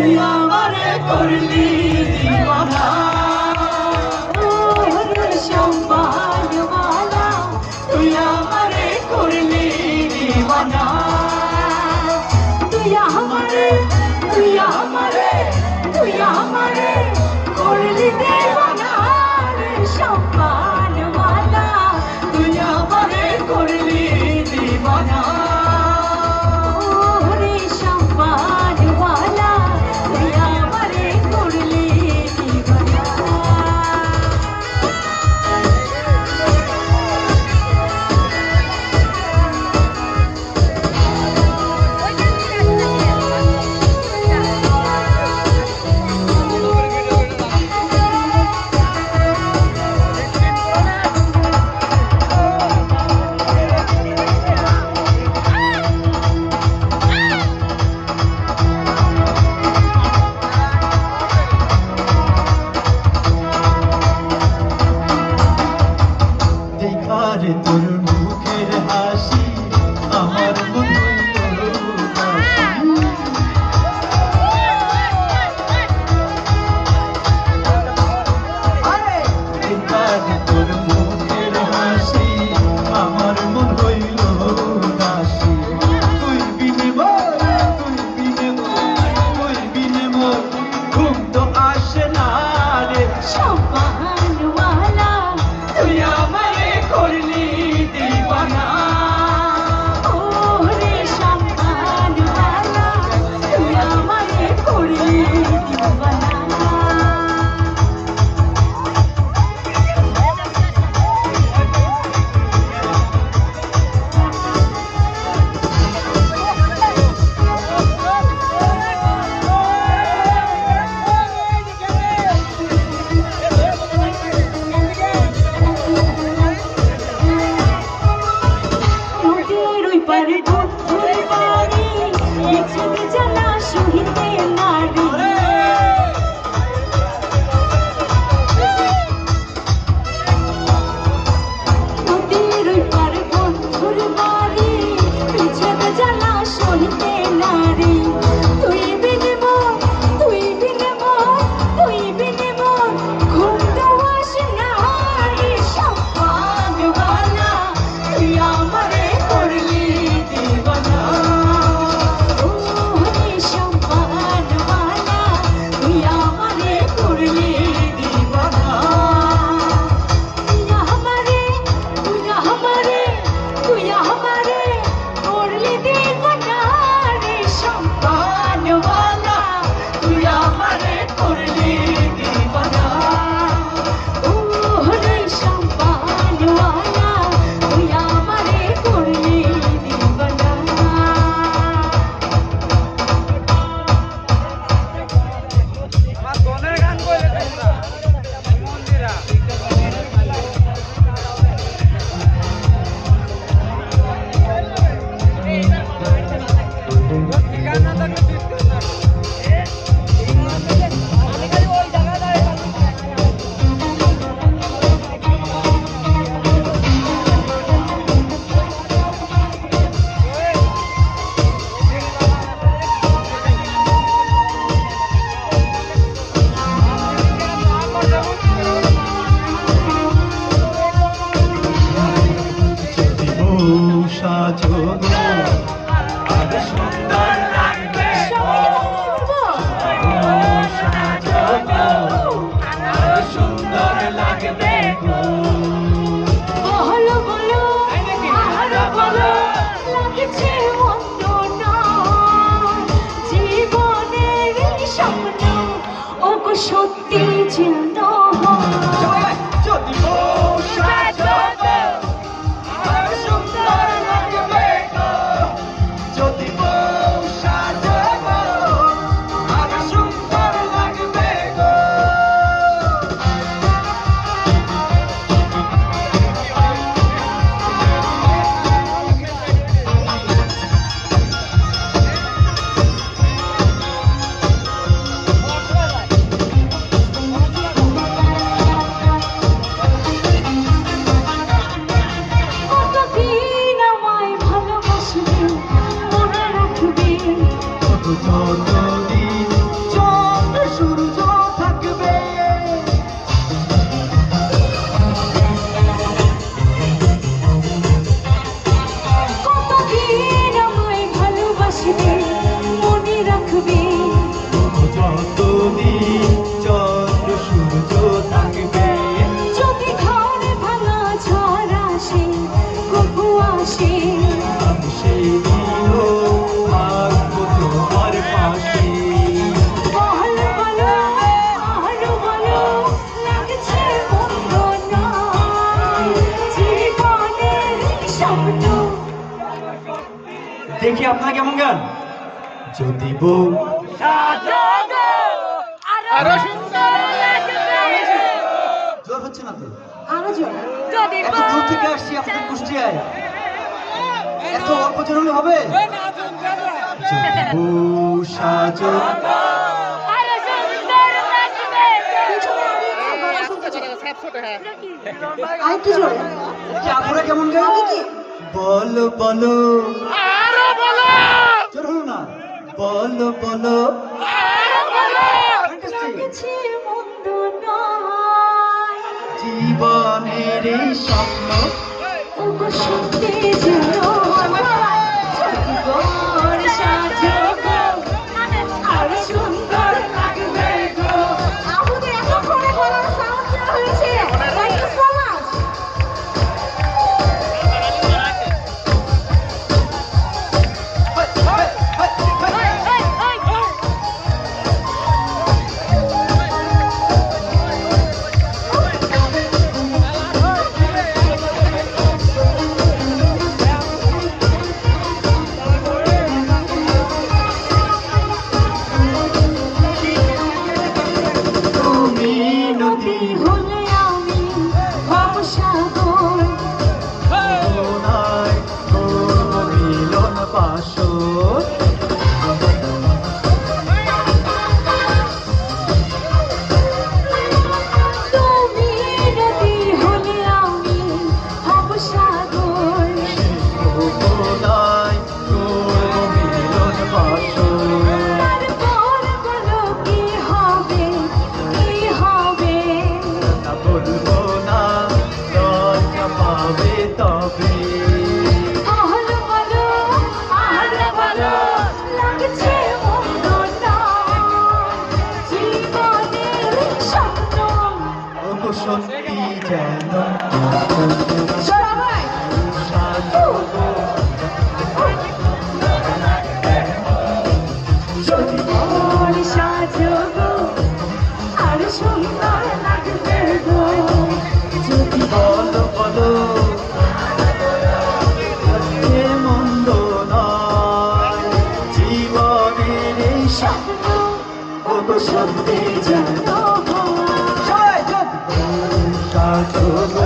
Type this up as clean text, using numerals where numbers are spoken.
তুই আমারে করলি দিওয়ানা ওরে সম্মানওয়ালা তুই আমারে করলি দিওয়ানা তুই আমারে করলি দিওয়ানা রে সম্মানওয়ালা তুই আমারে করলি দিওয়ানা ওরে সম্মানওয়ালা তুই আমারে করলি দিওয়ানা তোর মুখের হাসি আমার মনে তোর মুখের হাসি আমার মন হইল দাসী তুই বিনে মোর ঘুম তো আসে না রে সম্মানওয়ালা তুই আমারে করলি দিওয়ানা ওরে সম্মানওয়ালা তুই আমারে করলি দিওয়ানা পারে ধরে বাড়ি বিছানে জ্বালা সহিতে নারী নদীর ওই পারে ধরে বাড়ি বিছানে জ্বালা সহিতে নারী তুই বিনে মোর ঘুম তো আসে না রে সম্মানওয়ালা তুই আমারে করলি সত্যি চিন্ত যতদিন রাখবে যতদিন চন্দ্র সূর্য থাকবে যদি ঘরে ভাঙা ঝড় আসে কবু আসে আমি সেদিনও থাকবো তোমার পাশে বল বলো আরো বলো লাগছে মন্দ নয় জীবনের স্বপ্ন দেখি আপনার কেমন গান যদি বউ আরো সুন্দর লাগবে জোর হচ্ছে না তো আরো জোর যদি এত দূর থেকে আসছি আপনাদের কুষ্টিয়ায় এত অল্প জন হলে হবে যদি বউ সাজো আরো সুন্দর লাগবে আরেকটু জোরে কি আপুরা কেমন গান বলো বলো আরো বলো জোর হলো না বলো বলো আরো বলো Fantastic! লাগছে মন্দ নয় জীবনের এই স্বপ্ন ওগো শুনতে যেন ঘর সাজো গো আরো সুন্দর লাগবে গো আমাদের এতক্ষণে গলার সাউন্ড দেওয়া হয়েছে থ্যাংক ইউ সো মাচ তুমি নদী হলে আমি হব সাগর নদীনায় মিলন বাসর তুমি নদী হলে আমি হব সাগর নদীনায় মিলন বাসর তারপর বলো কি হবে কি হবে না বলবো না লজ্জা পাবে তবে আহলো বলো আহলো বলো লাগছে মন্দ নয় জীবনের স্বপ্ন ওগো সত্যি যেন সবাই সাজো যদি ঘর সাজো গো আর সুন্দর লাগবে গো যদি বলো বলো এ মন্দ নয় জীবনের এই স্বপ্ন ওগো সত্যি যেন হয় সবাই যদি সাজো গো